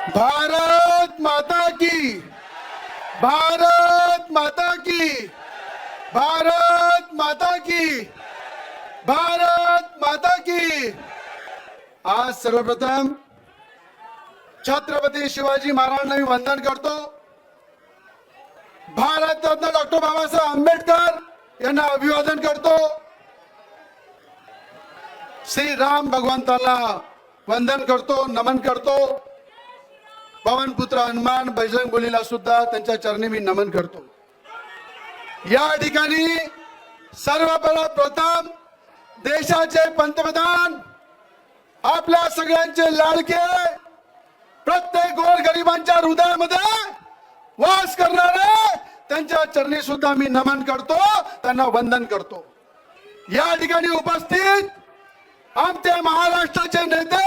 भारत माता की, भारत माता की, भारत माता की, भारत माता की। आज सर्वप्रथम छत्रपती शिवाजी महाराजांना मी वंदन करतो। भारतरत्न डॉक्टर बाबासाहेब आंबेडकर यांना अभिवादन करतो। श्री राम भगवंताला वंदन करतो, नमन करतो। पवन पुत्र हनुमान बजरंग बलीला सुद्धा त्यांच्या चरणी मी नमन करतो। या ठिकाणी सर्वप्रथम देशाचे पंतप्रधान, आपल्या सगळ्यांचे लाडके, प्रत्येक गोरगरिबांच्या हृदयामध्ये वास करणारे त्यांच्या चरणी सुद्धा मी नमन करतो, त्यांना वंदन करतो। या ठिकाणी उपस्थित आमचे महाराष्ट्राचे नेते,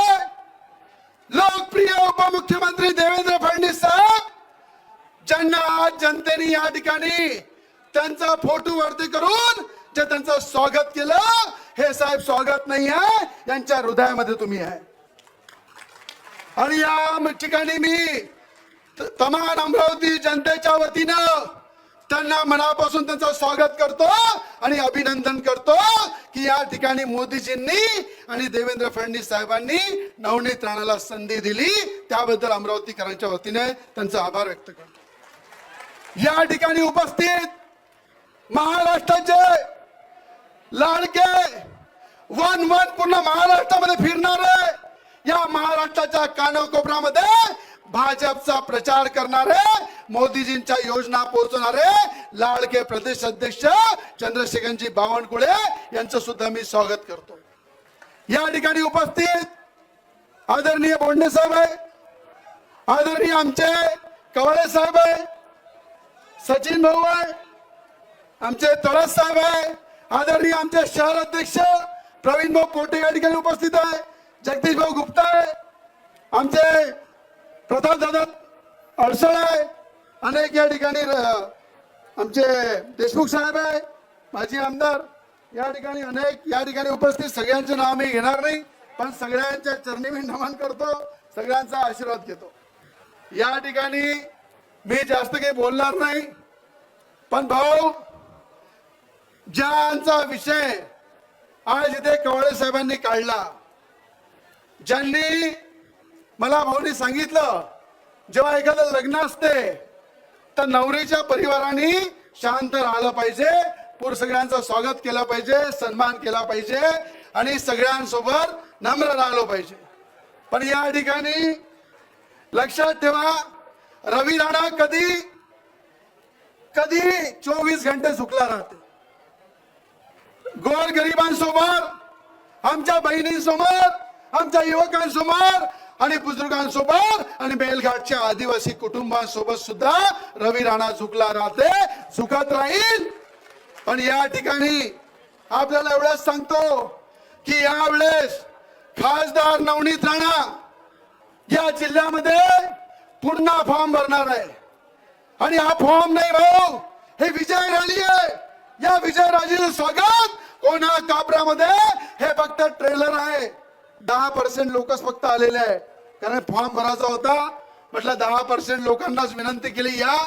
लोकप्रिय उपमुख्यमंत्री देवेंद्र फडणवीस साहेब, ज्यांना आज जनतेने या ठिकाणी त्यांचा फोटो वरती करून जे त्यांचं स्वागत केलं, हे साहेब स्वागत नाही आहे, यांच्या हृदयामध्ये तुम्ही आहे। आणि या ठिकाणी मी तमाम अमरावती जनतेच्या वतीनं त्यांना मनापासून त्यांचं स्वागत करतो आणि अभिनंदन करतो की या ठिकाणी मोदीजींनी आणि देवेंद्र फडणवीस साहेबांनी नवनीत राणाला संधी दिली, त्याबद्दल अमरावतीकरांच्या वतीने त्यांचा आभार व्यक्त करतो। या ठिकाणी उपस्थित महाराष्ट्राचे लाडके, वन पूर्ण महाराष्ट्रामध्ये फिरणारे, या महाराष्ट्राच्या कानाकोपऱ्यामध्ये भाजपचा प्रचार करणारे, मोदीजींच्या योजना पोहोचवणारे लाडके प्रदेश अध्यक्ष चंद्रशेखरजी बावनकुळे यांचं सुद्धा मी स्वागत करतो। या ठिकाणी उपस्थित आदरणीय बोंडे साहेब आहे, आदरणीय आमचे कवाळे साहेब आहे, सचिन भाऊ आहे, आमचे तळस साहेब आहे, आदरणीय आमचे शहर अध्यक्ष प्रवीण भाऊ पोटे या ठिकाणी उपस्थित आहे, जगदीश भाऊ गुप्ता आहे, आमचे प्रताप दादा अडसळ आहे, अनेक या ठिकाणी आमचे देशमुख साहेब आहे, माजी आमदार या ठिकाणी अनेक या ठिकाणी उपस्थित, सगळ्यांचे नाव मी घेणार नाही, पण सगळ्यांच्या चरणी मी नमन करतो, सगळ्यांचा आशीर्वाद घेतो। या ठिकाणी मी जास्त काही बोलणार नाही, पण भाऊ, ज्यांचा विषय आज इथे कवाळे साहेबांनी काढला, ज्यांनी मला भाऊनी सांगितलं, जेव्हा एखादं लग्न असते तर नवरीच्या परिवाराने शांत राहिलं पाहिजे, सगळ्यांचं स्वागत केलं पाहिजे, सन्मान केला पाहिजे आणि सगळ्यांसोबत नम्र राहिलो पाहिजे। पण या ठिकाणी लक्षात ठेवा, रवी राणा कधी कधी 24 घंटे झुकला राहते। गोरगरिबांसमोर, आमच्या बहिणींसमोर, आमच्या युवकांसमोर आणि बुजुर्गांसोबत आणि बेलघाटच्या आदिवासी कुटुंबांसोबत सुद्धा रवी राणा झुकला राहते, झुकत राहील। पण या ठिकाणी आपल्याला एवढंच सांगतो की यावेळेस खासदार नवनीत राणा या जिल्ह्यामध्ये पुन्हा फॉर्म भरणार आहे आणि हा फॉर्म नाही भाऊ, हे विजय रॅली आहे। या विजय रॅलीचं स्वागत कोणा कापरामध्ये हे फक्त ट्रेलर आहे, 10% लोकच फक्त आलेले आहे, कारण फॉर्म भरायचा होता, म्हटलं 10% लोकांनाच विनंती केली या।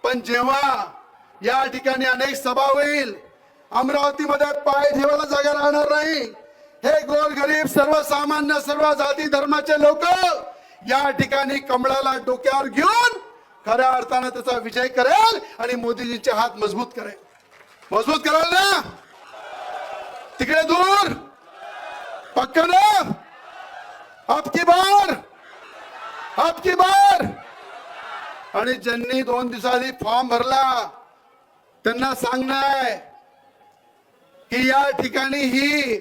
पण जेव्हा या ठिकाणी अनेक सभा होईल, अमरावतीमध्ये पाय ठेवायला जागा राहणार नाही, हे गोरगरीब, सर्वसामान्य, सर्व जाती धर्माचे लोक या ठिकाणी कमळाला डोक्यावर घेऊन खऱ्या अर्थाने त्याचा विजय करेल आणि मोदीजींचे हात मजबूत करेल। मजबूत कराल ना, तिकडे दूर पक्का ना, आपकी बार, आपकी बार। आणि ज्यांनी 2 दिवसाआधी फॉर्म भरला त्यांना सांगणं आहे की या ठिकाणी ही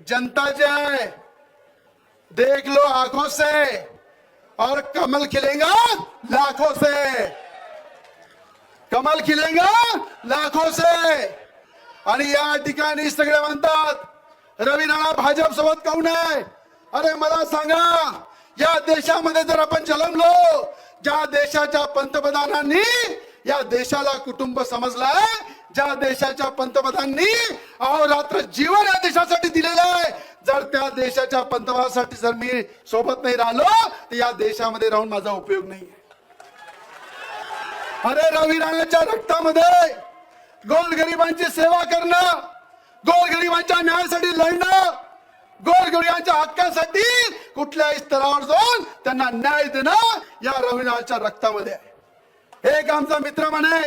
जनता जे आहे, देख लो आंखों से और कमल खिलेगा लाखों से, कमल खिलेगा लाखों से। आणि या ठिकाणी सगळे म्हणतात रवी राणा भाजप सोबत काऊन आहे? अरे मला सांगा, या देशामध्ये जर आपण जन्मलो, ज्या देशाच्या पंतप्रधानांनी या देशाला कुटुंब समजलाय, ज्या देशाच्या पंतप्रधानांनी अहोरात्र जीवन या देशासाठी दिलेलं आहे, जर त्या देशाच्या पंतप्रधानासाठी जर मी सोबत नाही राहिलो तर या देशामध्ये राहून माझा उपयोग नाही. अरे रवी राणाच्या रक्तामध्ये गोरगरिबांची सेवा करणं, गोरगरिबांच्या न्यायासाठी लढणं, गोरगरिबांच्या हक्कासाठी कुठल्याही स्तरावर जाऊन त्यांना न्याय देणं या रवी राणाच्या रक्तामध्ये आहे. एक आमचा मित्र म्हणे,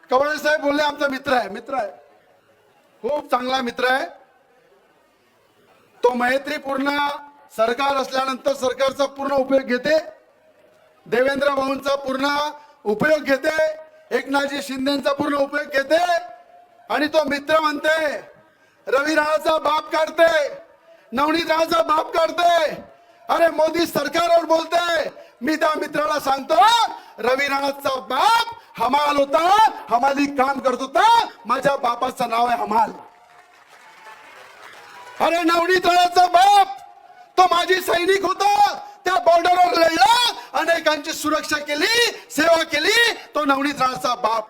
कवळे साहेब बोलले आमचा मित्र आहे, खूप चांगला मित्र आहे. तो मैत्रीपूर्ण सरकार असल्यानंतर सरकारचा पूर्ण उपयोग घेते, देवेंद्र भाऊंचा पूर्ण उपयोग घेते, एकनाथजी शिंदेचा पूर्ण उपयोग घेते. आणि तो मित्र म्हणते रवी राणाचा बाप काढते, नवनीत राणाचा बाप काढते. अरे मोदी सरकारवर बोलते. मी त्या मित्राला सांगतो रवी राणाचा बाप हमाल होता, हमाली काम करत होता. माझ्या बापाचं नाव आहे हमाल. अरे नवनीत राणाचा बाप तो माझी सैनिक होता, त्या बॉर्डरवर लढला, अनेकांची सुरक्षा केली, सेवा केली. तो नवनीत राणाचा बाप.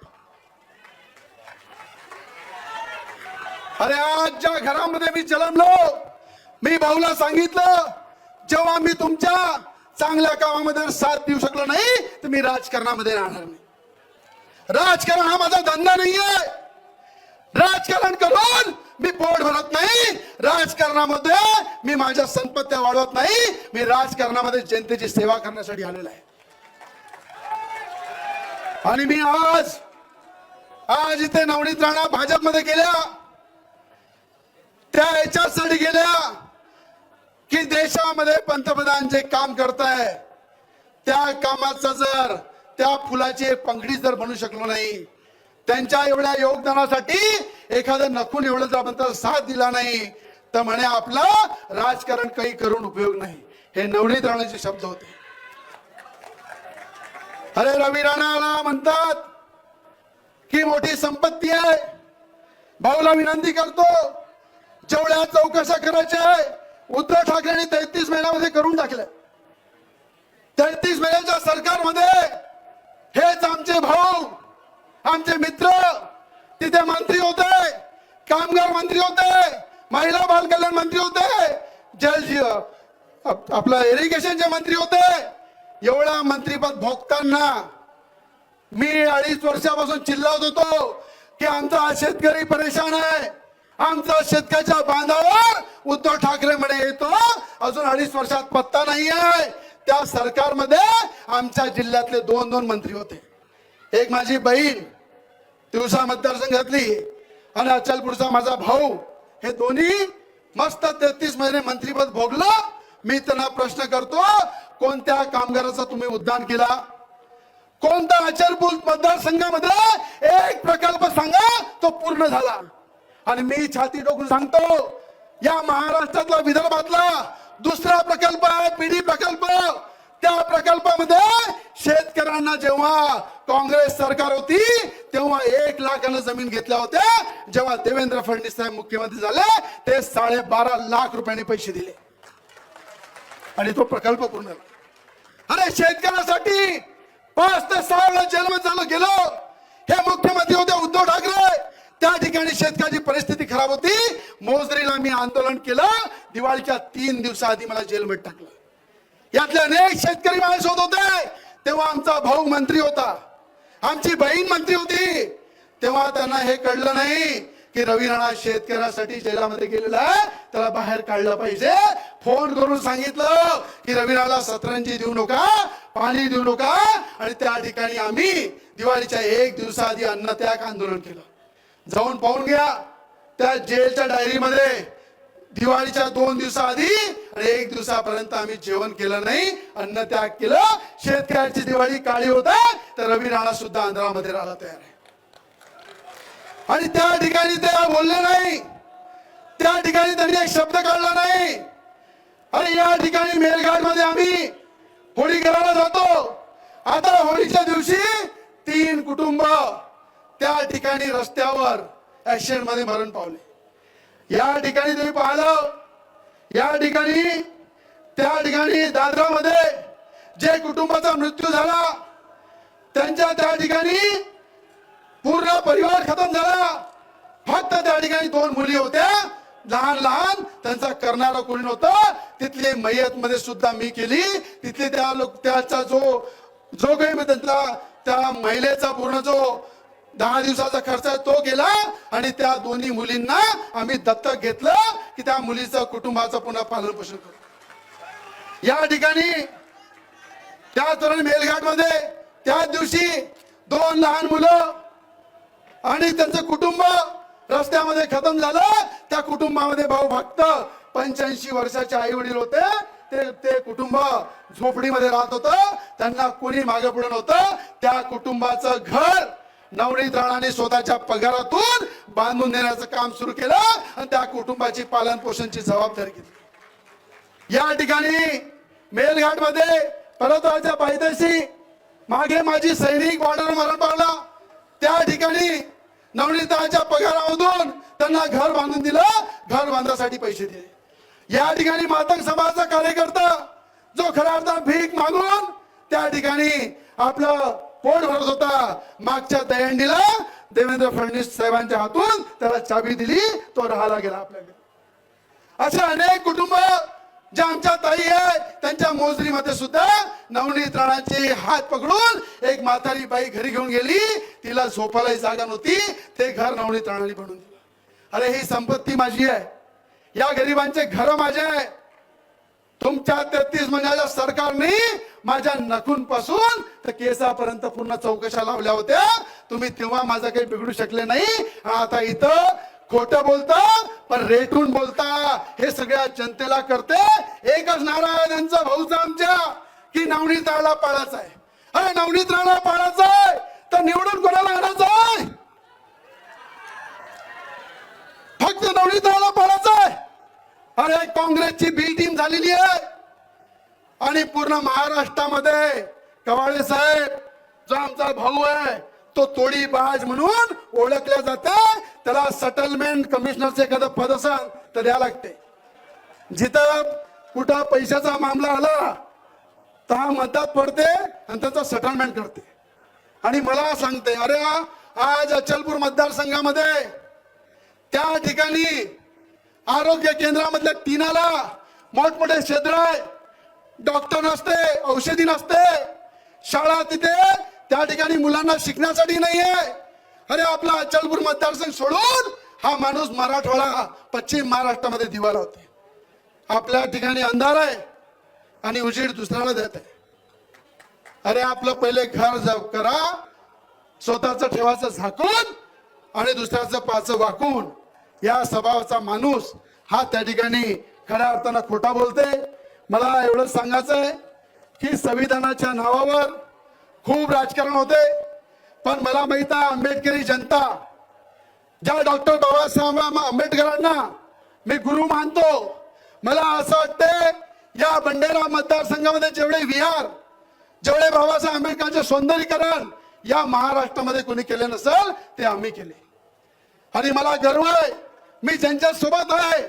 अरे आज ज्या घरामध्ये मी जन्मलो, मी भाऊला सांगितलं जेव्हा मी तुमच्या चांगल्या कामामध्ये साथ देऊ शकलो नाही तर मी राजकारणामध्ये राहणार नाही. राजकारण हा माझा धंदा नाहीये. राजकारण करून मी पोट भरत नाही, राजकारणामध्ये मी माझ्या संपत्त्या वाढवत नाही. मी राजकारणामध्ये जनतेची सेवा करण्यासाठी आलेला आहे. आणि मी आज इथे नवनीत राणा भाजपमध्ये गेल्या, त्या याच्यासाठी गेल्या की देशामध्ये पंतप्रधान जे काम करताय त्या कामाचा जर त्या फुलाची पंखडी जर बनू शकलो नाही, त्यांच्या एवढ्या योगदानासाठी एखादं नखून एवढं जर आपण साथ दिला नाही तर म्हणे आपला राजकारण काही करून उपयोग नाही. हे नवनीत राणाचे शब्द होते. अरे रवी राणाला म्हणतात की मोठी संपत्ती आहे. भाऊला विनंती करतो, जेवढ्या चौकशा करायच्या आहे उद्धव ठाकरेंनी 33 महिन्यामध्ये करून टाकल्या. 33 महिन्याच्या सरकारमध्ये हेच आमचे भाऊ, आमचे मित्र तिथे मंत्री होते, कामगार मंत्री होते, महिला बाल कल्याण मंत्री होते, आपलं इरिगेशनचे मंत्री होते. एवढा मंत्रीपद भोगताना मी 2.5 वर्षापासून चिल्लावत होतो की आमचा शेतकरी परेशान आहे, आमचा शेतकऱ्याच्या बांधावर उद्धव ठाकरे म्हणे येतो, अजून 2.5 वर्षात पत्ता नाही आहे. त्या सरकारमध्ये आमच्या जिल्ह्यातले 2 मंत्री होते. एक माझी बहीण तिवसा मतदारसंघातली आणि अचलपूरचा माझा भाऊ, हे दोन्ही मस्त 33 महिने मंत्रीपद भोगलं. मी त्यांना प्रश्न करतो, कोणत्या कामगाराचा तुम्ही उद्धार केला? कोणता अचलपूर मतदारसंघामध्ये एक प्रकल्प सांगा तो पूर्ण झाला? आणि मी छाती ठोकून सांगतो, या महाराष्ट्रातला विदर्भातला दुसरा प्रकल्प आहे पीडी प्रकल्प. त्या प्रकल्पामध्ये शेतकऱ्यांना जेव्हा काँग्रेस सरकार होती तेव्हा 1 लाखानं जमीन घेतल्या होत्या. जेव्हा देवेंद्र फडणवीस साहेब मुख्यमंत्री झाले ते 12.5 लाख रुपयांनी पैसे दिले आणि तो प्रकल्प पूर्ण झाला. अरे शेतकऱ्यासाठी 5 ते 6 वेळा जेलमध्ये झालं गेलो. हे मुख्यमंत्री होते उद्धव ठाकरे. त्या ठिकाणी शेतकऱ्याची परिस्थिती खराब होती. मोजरीला मी आंदोलन केलं. दिवाळीच्या 3 दिवसाआधी मला जेलमध्ये टाकलं. यातले अनेक शेतकरी माझ्यासोबत होते. तेव्हा आमचा भाऊ मंत्री होता, आमची बहीण मंत्री होती. तेव्हा त्यांना हे कळलं नाही की रवी राणा शेतकऱ्यासाठी जेलामध्ये गेलेला आहे, त्याला बाहेर काढलं पाहिजे. फोन करून सांगितलं की रवी राणाला सतरंजी देऊ नका, पाणी देऊ नका. आणि त्या ठिकाणी आम्ही दिवाळीच्या 1 दिवसाआधी अन्नत्याग आंदोलन केलं. जाऊन पाहून घ्या त्या जेलच्या डायरीमध्ये. दिवाळीच्या 2 दिवसाआधी आणि 1 दिवसापर्यंत आम्ही जेवण केलं नाही, अन्न त्याग केलं. शेतकऱ्याची दिवाळी काळी होता तर रवी राणा सुद्धा आंध्रामध्ये राहायला तयार आहे. आणि त्या ठिकाणी ते बोलले नाही, त्या ठिकाणी त्यांनी एक शब्द काढला नाही. अरे या ठिकाणी मेलघाट मध्ये आम्ही होळी करायला जातो. आता होळीच्या दिवशी 3 कुटुंब त्या ठिकाणी रस्त्यावर ऍक्सिडेंट मध्ये मरण पावले. या ठिकाणी तुम्ही पाहिलं, या ठिकाणी त्या ठिकाणी दादरामध्ये जे कुटुंबाचा मृत्यू झाला त्यांच्या त्या ठिकाणी पूर्ण परिवार खतम झाला. फक्त त्या ठिकाणी 2 मुली होत्या, लहान लहान, त्यांचा करणारा कोणी नव्हतं. तिथले मयत मध्ये सुद्धा मी केली. तिथले त्याचा जो काही त्यांचा त्या महिलेचा पूर्ण जो 10 दिवसाचा खर्च तो केला. आणि त्या दोन्ही मुलींना आम्ही दत्तक घेतलं की त्या मुलीचं कुटुंबाचं पुन्हा पालन पोषण करू. या ठिकाणी त्या तरुण मेलघाट मध्ये त्याच दिवशी 2 लहान मुलं आणि त्यांचं कुटुंब रस्त्यामध्ये खतम झालं. त्या कुटुंबामध्ये भाऊ भक्त 85 वर्षाचे आई वडील होते. ते कुटुंब झोपडीमध्ये राहत होतं. त्यांना कोणी मागे पुढे नव्हतं. त्या कुटुंबाचं घर नवनीत राणाने स्वतःच्या पगारातून बांधून देण्याचं काम सुरू केलं आणि त्या कुटुंबाची पालन पोषणची जबाबदारी घेतली. या ठिकाणी मेलघाट मध्ये पर्वताच्या पायथ्याशी मागे माझी सैनिक बॉर्डर मरण पावला. त्या ठिकाणी नवनीताच्या पगारामधून त्यांना घर बांधून दिलं. घर बांधण्यासाठी पैसे दिले. या ठिकाणी मातंग समाजाचा कार्यकर्ता जो खऱ्या अर्थाने भीक मागून त्या ठिकाणी आपलं पोट भरत होता, मागच्या दहीहंडीला देवेंद्र फडणवीस साहेबांच्या हातून त्याला चाबी दिली. तो राहायला गेला आपल्याकडे. असे अनेक कुटुंब जे आमच्या ताई आहे त्यांच्या मोजरीमध्ये सुद्धा नवनीत राणाचे हात पकडून एक म्हातारी बाई घरी घेऊन गेली. तिला झोपायला जागा नव्हती. ते घर नवनीत राणाने बनवून दिलं. अरे ही संपत्ती माझी आहे. या गरिबांचे घर माझे आहे. तुमच्या 33 महिन्याच्या सरकारने माझ्या नखूंपासून तर केसापर्यंत पूर्ण चौकशा लावल्या होत्या. तुम्ही तेव्हा माझं काही बिघडू शकले नाही. आता इथं खोटं बोलता पण रेटून बोलता. हे सगळ्या जनतेला करते. एकच नारा आहे त्यांचा भाऊचा आमच्या की नवनीत राणाला पाळायचा आहे. अरे नवनीत राणाला पाळायचा आहे तर निवडून कोणाला आणायचं आहे? फक्त नवनीत राणाला पाळायचं आहे. अरे काँग्रेसची बी टीम झालेली आहे आणि पूर्ण महाराष्ट्रामध्ये कवाळे साहेब जो आमचा भाऊ आहे तो तोडीबाज म्हणून ओळखल्या जाते. त्याला सेटलमेंट कमिशनरचे एखादं पद असेल तर द्या लागते. जिथं कुठं पैशाचा मामला आला तर मदत पडते आणि त्याचं सेटलमेंट करते. आणि मला सांगते अरे आज अचलपूर मतदारसंघामध्ये त्या ठिकाणी आरोग्य केंद्रामधल्या टीनाला मोठमोठे क्षेत्र आहे. डॉक्टर नसते, औषधी नसते, शाळा तिथे त्या ठिकाणी मुलांना शिकण्यासाठी नाहीये. अरे आपला अचलपूर मतदारसंघ सोडून हा माणूस मराठवाडा पश्चिम महाराष्ट्रामध्ये दिवा लावते. आपल्या ठिकाणी अंधार आहे आणि उजेड दुसऱ्याला देत आहे. अरे आपलं पहिले घर जप करा, स्वतःच ठेवायचं झाकून आणि दुसऱ्याचं पाचं वाकून. या स्वभावाचा माणूस हा त्या ठिकाणी खऱ्या अर्थानं खोटा बोलते. मला एवढं सांगायचं आहे की संविधानाच्या नावावर खूप राजकारण होते. पण मला माहित आहे आंबेडकरी जनता ज्या डॉक्टर बाबासाहेब आंबेडकरांना मी गुरु मानतो. मला असं वाटतं या बंडेरा मतदारसंघामध्ये जेवढे विहार, जेवढे बाबासाहेब आंबेडकरांचे सौंदर्यीकरण या महाराष्ट्रामध्ये कोणी केले नसेल ते आम्ही केले. आणि मला गर्व आहे मी ज्यांच्या सोबत आहे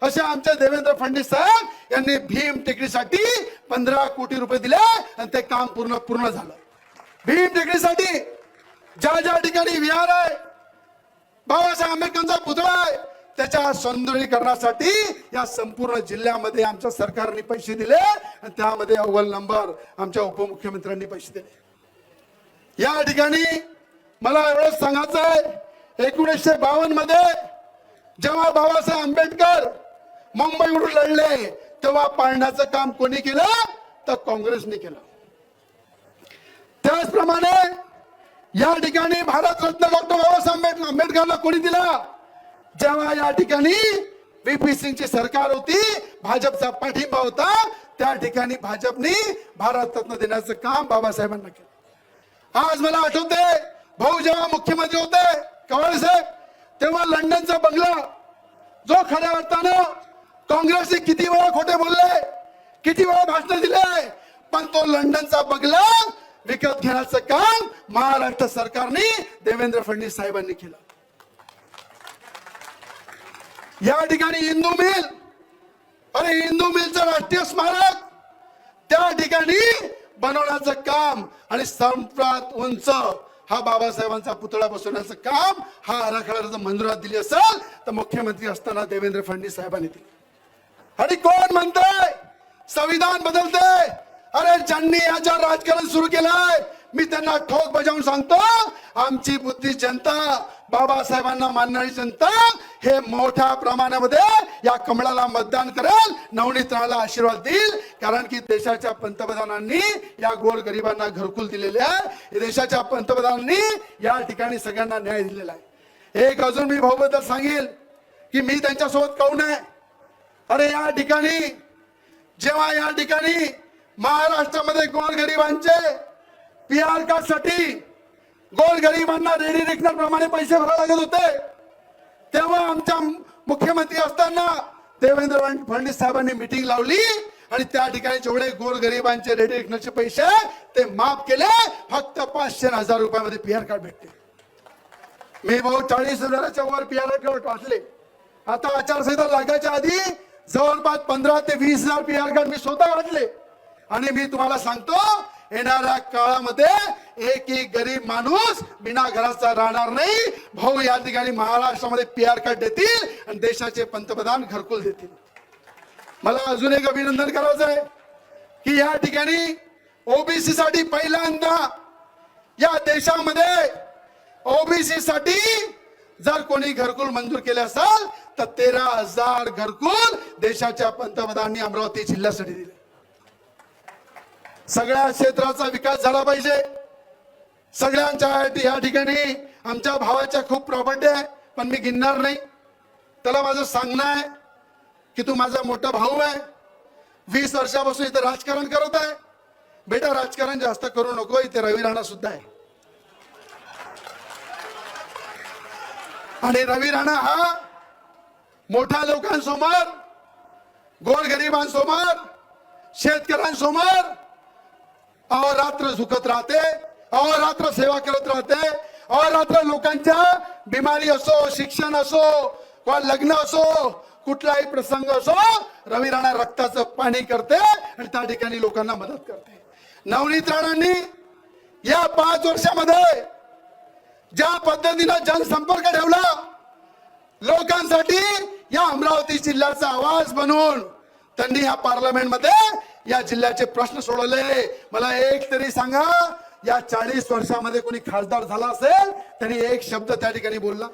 असे आमचे देवेंद्र फडणवीस साहेब यांनी भीम टेकडीसाठी 15 कोटी रुपये दिले आणि ते काम पूर्ण झालं. भीम टेकडीसाठी ज्या ठिकाणी विहार आहे, बाबासाहेब आंबेडकरांचा पुतळा आहे, त्याच्या सौंदर्यीकरणासाठी या संपूर्ण जिल्ह्यामध्ये आमच्या सरकारने पैसे दिले आणि त्यामध्ये अव्वल नंबर आमच्या उपमुख्यमंत्र्यांनी पैसे दिले. या ठिकाणी मला एवढंच सांगायचं आहे 1952 मध्ये जेव्हा बाबासाहेब आंबेडकर मुंबईवरून लढले तेव्हा पाळण्याचं काम कोणी केलं तर काँग्रेसने केलं. त्याचप्रमाणे या ठिकाणी भारतरत्न डॉक्टर बाबासाहेब आंबेडकरला कोणी दिला जेव्हा या ठिकाणी व्ही.पी. सिंगची सरकार होती, भाजपचा पाठिंबा होता, त्या ठिकाणी भाजपने भारतरत्न देण्याचं काम बाबासाहेबांना केलं. आज मला आठवते भाऊ जेव्हा मुख्यमंत्री होते कवाळे साहेब तेव्हा लंडनचा बंगला जो खऱ्या अर्थानं काँग्रेसने किती वेळा खोटे बोलले, किती वेळा भाषण दिले, पण तो लंडनचा बंगला विकत घेण्याचं काम महाराष्ट्र सरकारने देवेंद्र फडणवीस साहेबांनी केलं. या ठिकाणी हिंदू मिल, अरे हिंदू मिलचं राष्ट्रीय स्मारक त्या ठिकाणी बनवण्याचं काम आणि सर्वात उंच हा बाबासाहेबांचा पुतळा बसवण्याचं काम हा आराखडा जर मंजुरात दिली असेल तर मुख्यमंत्री असताना देवेंद्र फडणवीस साहेबांनी दिली. आणि कोण म्हणतंय संविधान बदलतंय? अरे ज्यांनी याच्यावर राजकारण सुरू केलंय मी त्यांना ठोक बजावून सांगतो, आमची बुद्धी जनता, बाबासाहेबांना मानणारी जनता हे मोठ्या प्रमाणामध्ये या कमळाला मतदान करेल, नवनीत राणाला आशीर्वाद देईल. कारण की देशाच्या पंतप्रधानांनी या गोरगरिबांना घरकुल दिलेले आहे. देशाच्या पंतप्रधानांनी या ठिकाणी सगळ्यांना न्याय दिलेला आहे. एक अजून मी भाऊबद्दल सांगेल की मी त्यांच्यासोबत काऊन आहे. अरे या ठिकाणी जेव्हा या ठिकाणी महाराष्ट्रामध्ये गोरगरिबांचे PR कार्ड साठी गोरगरिबांना रेडी रेकनर प्रमाणे पैसे भरावे लागत होते, तेव्हा आमच्या मुख्यमंत्री असताना देवेंद्र फडणवीस साहेबांनी मीटिंग लावली आणि त्या ठिकाणी जेवढे गोरगरिबांचे रेडी रेकनरचे पैसे ते माफ केले. फक्त 500-1000 रुपयामध्ये PR कार्ड भेटते. मी भाऊ 40,000च्या वर PR कार्ड वाटले. आता आचारसंहिता लागायच्या आधी जवळपास 15 ते 20,000 PR कार्ड मी स्वतः वाटले. आणि मी तुम्हाला सांगतो येणाऱ्या काळामध्ये एकही गरीब माणूस बिना घराचा राहणार नाही. भाऊ या ठिकाणी महाराष्ट्रामध्ये PR कार्ड देतील आणि देशाचे पंतप्रधान घरकुल देतील. मला अजून एक अभिनंदन करायचं आहे की या ठिकाणी OBC साठी पहिल्यांदा या देशामध्ये OBC साठी जर कोणी घरकुल मंजूर केले असेल तर 13,000 घरकुल देशाच्या पंतप्रधानांनी अमरावती जिल्ह्यासाठी दिले. सगळ्या क्षेत्राचा विकास झाला पाहिजे. सगळ्यांच्या या ठिकाणी आमच्या भावाच्या खूप प्रॉपर्टी आहे, पण मी गिनणार नाही. त्याला माझं सांगणं आहे की तू माझा मोठा भाऊ आहे, 20 वर्षापासून इथे राजकारण करत आहे. बेटा राजकारण जास्त करू नको, इथे रवी राणा सुद्धा आहे. आणि रवी राणा हा मोठ्या लोकांसमोर, गोरगरिबांसमोर, शेतकऱ्यांसमोर अहोरात्र झुकत राहते, अहोरात्र सेवा करत राहते. अहोरात्र लोकांच्या बिमारी असो, शिक्षण असो, वा लग्न असो, कुठलाही प्रसंग असो, रवी राणा रक्ताचं पाणी करते आणि त्या ठिकाणी लोकांना मदत करते. नवनीत राणांनी या 5 वर्षामध्ये ज्या पद्धतीने जनसंपर्क ठेवला, लोकांसाठी या अमरावती जिल्ह्याचा आवाज बनून त्यांनी या पार्लमेंटमध्ये या जिल्ह्याचे प्रश्न सोडवले. मला एक तरी सांगा, या 40 वर्षामध्ये कोणी खासदार झाला असेल त्यांनी एक शब्द त्या ठिकाणी बोलला?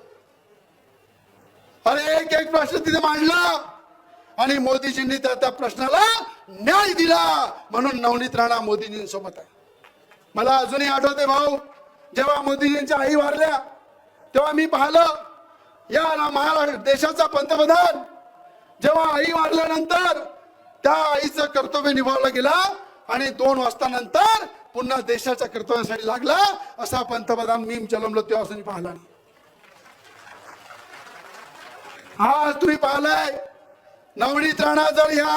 अरे एक प्रश्न तिथे मांडला आणि मोदीजींनी त्या प्रश्नाला न्याय दिला. म्हणून नवनीत राणा मोदीजींसोबत आहे. मला अजूनही आठवते भाऊ, जेव्हा मोदीजींच्या आई वारल्या तेव्हा मी पाहिलं या महाराष्ट्र देशाचा पंतप्रधान जेव्हा आई वारल्यानंतर त्या आईचं कर्तव्य निभावलं गेला आणि 2 वाजता नंतर पुन्हा देशाच्या कर्तव्यासाठी लागला, असा पंतप्रधान मी जन्मलो तेव्हा पाहिला. हा तुम्ही पाहिलाय नवनीत राणा जर या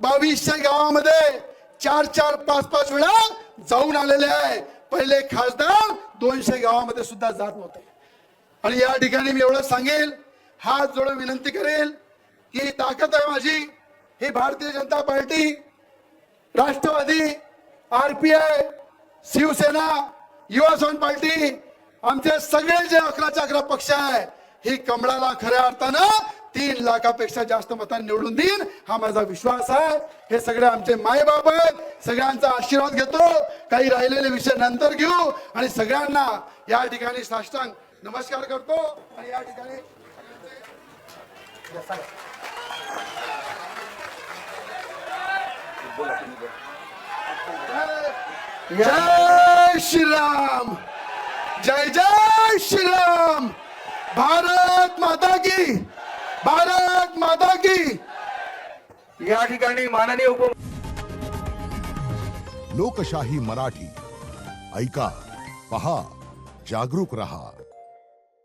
2200 गावामध्ये 4-4, 5-5 वेळा जाऊन आलेले आहे. पहिले खासदार 200 गावामध्ये सुद्धा जात नव्हते. आणि या ठिकाणी मी एवढं सांगेल, हात जोडून विनंती करेल की ताकद आहे माझी, ही भारतीय जनता पार्टी, राष्ट्रवादी, RPI, शिवसेना, युवा स्वाभिमान पार्टी, आमचे सगळे जे 11 पक्ष आहे, ही कमळाला खऱ्या अर्थानं 3 लाखापेक्षा जास्त मतांनी निवडून देईन, हा माझा विश्वास आहे. हे सगळे आमचे मायबाप आहेत. सगळ्यांचा आशीर्वाद घेतो. काही राहिलेले विषय नंतर घेऊ आणि सगळ्यांना या ठिकाणी साष्टांग नमस्कार करतो. आणि या ठिकाणी जय श्रीराम, जय जय श्रीराम. भारत माता की, भारत माता की. या ठिकाणी माननीय लोकशाही मराठी ऐका, पहा, जागरूक रहा.